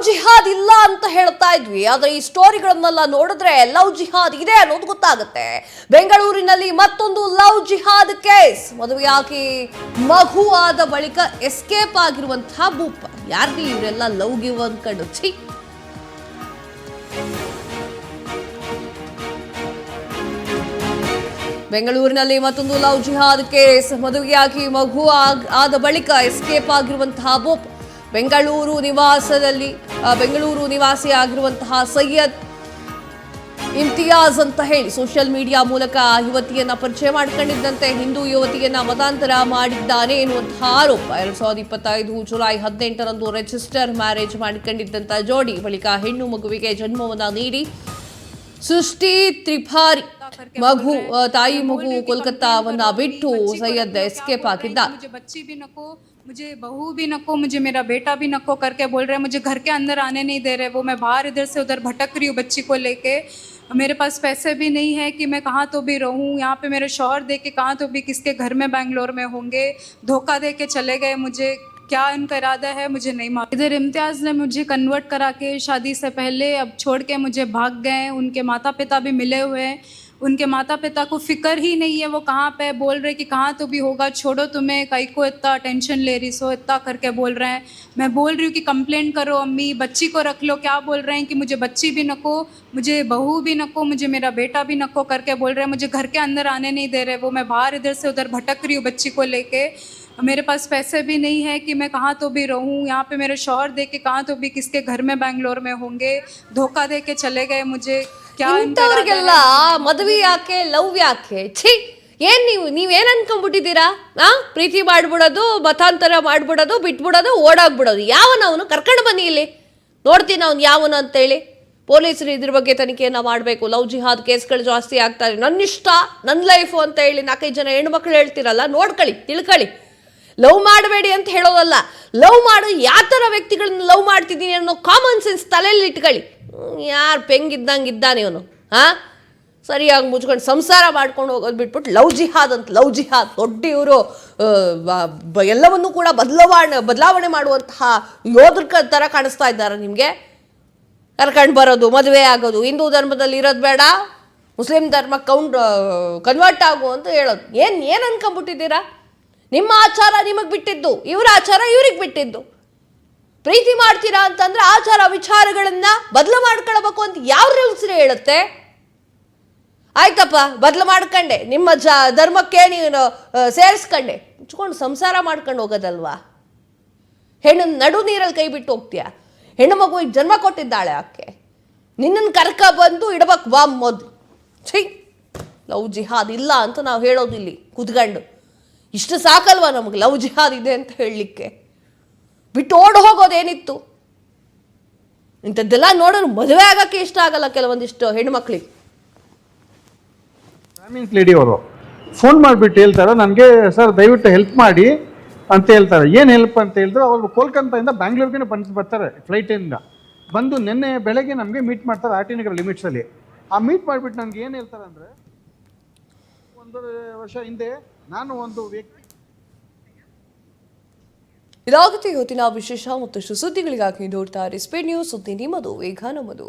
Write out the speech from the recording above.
ಜಿಹಾದ್ ಇಲ್ಲ ಅಂತ ಹೇಳ್ತಾ ಇದ್ವಿ, ಆದ್ರೆ ಈ ಸ್ಟೋರಿಗಳನ್ನೆಲ್ಲ ನೋಡಿದ್ರೆ ಲವ್ ಜಿಹಾದ್ ಇದೆ ಅನ್ನೋದು ಗೊತ್ತಾಗುತ್ತೆ. ಬೆಂಗಳೂರಿನಲ್ಲಿ ಮತ್ತೊಂದು ಲವ್ ಜಿಹಾದ್ ಕೇಸ್. ಮದುವೆಯಾಗಿ ಮಗು ಆದ ಬಳಿಕ ಎಸ್ಕೇಪ್ ಆಗಿರುವಂತಹ ಭೂಪ. ಯಾರ್ರೀ ಇವರೆಲ್ಲ ಲವ್ ಗಿವ್ ಅನ್ಕೊಂಡು ಛೀ. ಬೆಂಗಳೂರಿನಲ್ಲಿ ಮತ್ತೊಂದು ಲವ್ ಜಿಹಾದ್ ಕೇಸ್. ಮದುವೆಯಾಗಿ ಮಗು ಆದ ಬಳಿಕ ಎಸ್ಕೇಪ್ ಆಗಿರುವಂತಹ ಭೂಪ. ಬೆಂಗಳೂರು ನಿವಾಸಿ ಆಗಿರುವಂತಹ ಸೈಯದ್ ಇಮ್ತಿಯಾಜ್ ಅಂತ ಹೇಳಿ ಸೋಷಿಯಲ್ ಮೀಡಿಯಾ ಮೂಲಕ ಯುವತಿಯನ್ನ ಪರಿಚಯ ಮಾಡಿಕೊಂಡಿದ್ದಂತೆ ಹಿಂದೂ ಯುವತಿಯನ್ನ ಮತಾಂತರ ಮಾಡಿದ್ದಾನೆ ಎನ್ನುವಂತಹ ಆರೋಪ. 2025 ಜುಲೈ 18ರಂದು ರಿಜಿಸ್ಟರ್ ಮ್ಯಾರೇಜ್ ಮಾಡಿಕೊಂಡಿದ್ದಂತ ಜೋಡಿ ಬಳಿಕ ಹೆಣ್ಣು ಮಗುವಿಗೆ ಜನ್ಮವನ್ನ ನೀಡಿ ಸೃಷ್ಟಿ ತ್ರಿಪಾರಿ ತಾಯಿ ಮಗು ಕೋಲ್ಕತ್ತಾವನ್ನ ಬಿಟ್ಟು ಸೈಯದ್ ಎಸ್ಕೇಪ್ ಆಗಿದ್ದ. मुझे बहू भी नको, मुझे मेरा बेटा भी नको करके बोल रहे हैं. मुझे घर के अंदर आने नहीं दे रहे. वो मैं बाहर इधर से उधर भटक रही हूँ बच्ची को लेके. मेरे पास पैसे भी नहीं है कि मैं कहाँ तो भी रहूँ. यहाँ पे मेरे शौहर दे के कहाँ तो भी किसके घर में बेंगलोर में होंगे. धोखा दे के चले गए. मुझे क्या उनका इरादा है मुझे नहीं मालूम. इधर इम्तियाज़ ने मुझे कन्वर्ट करा के शादी से पहले अब छोड़ के मुझे भाग गए. उनके माता पिता भी मिले हुए हैं. उनके माता पिता को फिक्र ही नहीं है. वो कहाँ पे बोल रहे कि कहाँ तो भी होगा, छोड़ो, तुम्हें कहीं को इतना टेंशन ले रही सो इतना करके बोल रहे हैं. मैं बोल रही हूँ कि कंप्लेंट करो अम्मी, बच्ची को रख लो. क्या बोल रहे हैं कि मुझे बच्ची भी नको, मुझे बहू भी नको, मुझे मेरा बेटा भी नको करके बोल रहे हैं. मुझे घर के अंदर आने नहीं दे रहे. वो मैं बाहर इधर से उधर भटक रही हूँ बच्ची को लेके. मेरे पास पैसे भी नहीं है कि मैं कहाँ तो भी रहूँ. यहाँ पे मेरे शौहर दे के कहाँ तो भी किसके घर में बेंगलोर में होंगे. धोखा दे के चले गए. मुझे ಇಂಥವ್ರಿಗೆಲ್ಲ ಮದುವೆ ಯಾಕೆ, ಲವ್ ಯಾಕೆ? ಛೀ, ಏನ್ ನೀವೇನ್ ಅನ್ಕೊಂಡ್ಬಿಟ್ಟಿದ್ದೀರಾ? ಪ್ರೀತಿ ಮಾಡ್ಬಿಡೋದು, ಮತಾಂತರ ಮಾಡ್ಬಿಡೋದು, ಬಿಟ್ಬಿಡೋದು, ಓಡಾಗ್ಬಿಡೋದು. ಯಾವನ ಅವನು? ಕರ್ಕೊಂಡು ಬನ್ನಿ ಇಲ್ಲಿ, ನೋಡ್ತೀನಿ ಅವ್ನು ಯಾವನು ಅಂತೇಳಿ. ಪೊಲೀಸರು ಇದ್ರ ಬಗ್ಗೆ ತನಿಖೆಯನ್ನ ಮಾಡಬೇಕು. ಲವ್ ಜಿಹಾದ್ ಕೇಸ್ಗಳು ಜಾಸ್ತಿ ಆಗ್ತಾ ಇದೆ. ನನ್ನ ಇಷ್ಟ, ನನ್ನ ಲೈಫು ಅಂತ ಹೇಳಿ 4-5 ಜನ ಹೆಣ್ಮಕ್ಳು ಹೇಳ್ತಿರಲ್ಲ, ನೋಡ್ಕೊಳ್ಳಿ, ತಿಳ್ಕೊಳ್ಳಿ. ಲವ್ ಮಾಡಬೇಡಿ ಅಂತ ಹೇಳೋದಲ್ಲ, ಲವ್ ಮಾಡು, ಯಾವ ಥರ ವ್ಯಕ್ತಿಗಳನ್ನ ಲವ್ ಮಾಡ್ತಿದ್ದೀನಿ ಅನ್ನೋ ಕಾಮನ್ ಸೆನ್ಸ್ ತಲೆಯಲ್ಲಿ ಇಟ್ಕೊಳ್ಳಿ. ಯಾರು ಪೆಂಗಿದ್ದಂಗೆ ಇದ್ದಾನೆ ಇವನು. ಸರಿಯಾಗಿ ಮುಚ್ಕೊಂಡು ಸಂಸಾರ ಮಾಡ್ಕೊಂಡು ಹೋಗೋದು ಬಿಟ್ಬಿಟ್ಟು ಲವ್ ಜಿಹಾದ್ ಅಂತ. ಲವ್ ಜಿಹಾದ್ ದೊಡ್ಡ ಇವರು ಎಲ್ಲವನ್ನೂ ಕೂಡ ಬದಲಾವಣೆ ಮಾಡುವಂತಹ ಯೋಧರ ಥರ ಕಾಣಿಸ್ತಾ ಇದ್ದಾರೆ ನಿಮಗೆ. ಕರ್ಕೊಂಡು ಬರೋದು, ಮದುವೆ ಆಗೋದು, ಹಿಂದೂ ಧರ್ಮದಲ್ಲಿ ಇರೋದು ಬೇಡ, ಮುಸ್ಲಿಂ ಧರ್ಮ ಕನ್ವರ್ಟ್ ಆಗು ಅಂತ ಹೇಳೋದು. ಏನು ಅನ್ಕೊಂಬಿಟ್ಟಿದ್ದೀರಾ? ನಿಮ್ಮ ಆಚಾರ ನಿಮಗೆ ಬಿಟ್ಟಿದ್ದು, ಇವರ ಆಚಾರ ಇವ್ರಿಗೆ ಬಿಟ್ಟಿದ್ದು. ಪ್ರೀತಿ ಮಾಡ್ತೀರಾ ಅಂತಂದ್ರೆ ಆಚಾರ ವಿಚಾರಗಳನ್ನ ಬದಲು ಮಾಡ್ಕೊಳ್ಬೇಕು ಅಂತ ಯಾವ ರೂಲ್ಸ್ ಹೇಳುತ್ತೆ? ಆಯ್ತಪ್ಪ, ಬದಲು ಮಾಡ್ಕೊಂಡೆ, ನಿಮ್ಮ ಧರ್ಮಕ್ಕೆ ನೀನು ಸೇರಿಸ್ಕೊಂಡೆ, ಮುಚ್ಕೊಂಡು ಸಂಸಾರ ಮಾಡ್ಕೊಂಡು ಹೋಗೋದಲ್ವಾ? ಹೆಣ್ಣು ನಡು ನೀರಲ್ಲಿ ಕೈ ಬಿಟ್ಟು ಹೋಗ್ತೀಯ? ಹೆಣ್ಣು ಮಗುವಿಗೆ ಜನ್ಮ ಕೊಟ್ಟಿದ್ದಾಳೆ ಆಕೆ, ನಿನ್ನನ್ನು ಕರ್ಕ ಬಂದು ಇಡಬೇಕು ಬಾ ಮೊದಲು. ಛೈ, ಲವ್ ಜಿಹಾದ್ ಇಲ್ಲ ಅಂತ ನಾವು ಹೇಳೋದಿಲ್ಲಿ ಕೂತ್ಕೊಂಡು. ಇಷ್ಟು ಸಾಕಲ್ವಾ ನಮಗೆ ಲವ್ ಜಿಹಾದ್ ಇದೆ ಅಂತ ಹೇಳಲಿಕ್ಕೆ? ಬಿಟ್ಟು ಓಡ್ ಹೋಗೋದೇನಿತ್ತು? ಇಂಥದ್ದೆಲ್ಲ ನೋಡೋರು ಮದುವೆ ಆಗಕ್ಕೆ ಇಷ್ಟ ಆಗಲ್ಲ ಕೆಲವೊಂದಿಷ್ಟು ಹೆಣ್ಮಕ್ಳಿಗೆ. ಬ್ರಾಹ್ಮಿನ್ಸ್ ಲೇಡಿ ಅವರು ಫೋನ್ ಮಾಡಿಬಿಟ್ಟು ಹೇಳ್ತಾರೆ, ನನಗೆ ಸರ್ ದಯವಿಟ್ಟು ಹೆಲ್ಪ್ ಮಾಡಿ ಅಂತ ಹೇಳ್ತಾರೆ. ಏನು ಹೆಲ್ಪ್ ಅಂತ ಹೇಳಿದ್ರು, ಅವರು ಕೋಲ್ಕತ್ತಾದಿಂದ ಬ್ಯಾಂಗ್ಳೂರ್ಗೆ ಬರ್ತಾರೆ ಫ್ಲೈಟಿಂದ ಬಂದು. ನಿನ್ನೆ ಬೆಳಗ್ಗೆ ನಮಗೆ ಮೀಟ್ ಮಾಡ್ತಾರೆ RT ನಗರ ಲಿಮಿಟ್ಸಲ್ಲಿ. ಆ ಮೀಟ್ ಮಾಡಿಬಿಟ್ಟು ನನಗೆ ಏನು ಹೇಳ್ತಾರೆ ಅಂದರೆ, 1 ವರ್ಷ ಹಿಂದೆ ನಾನು ಒಂದು ವ್ಯಕ್ತಿ. ಇದಾಗುತ್ತೆ ಇವತ್ತಿನ ವಿಶೇಷ. ಮತ್ತಷ್ಟು ಸುದ್ದಿಗಳಿಗಾಗಿ ನೋಡ್ತಾರೆ ಸ್ಪೀಡ್ ನ್ಯೂಸ್. ಸುದ್ದಿ ನಿಮ್ಮದು, ವೇಗ ನಮ್ಮದು.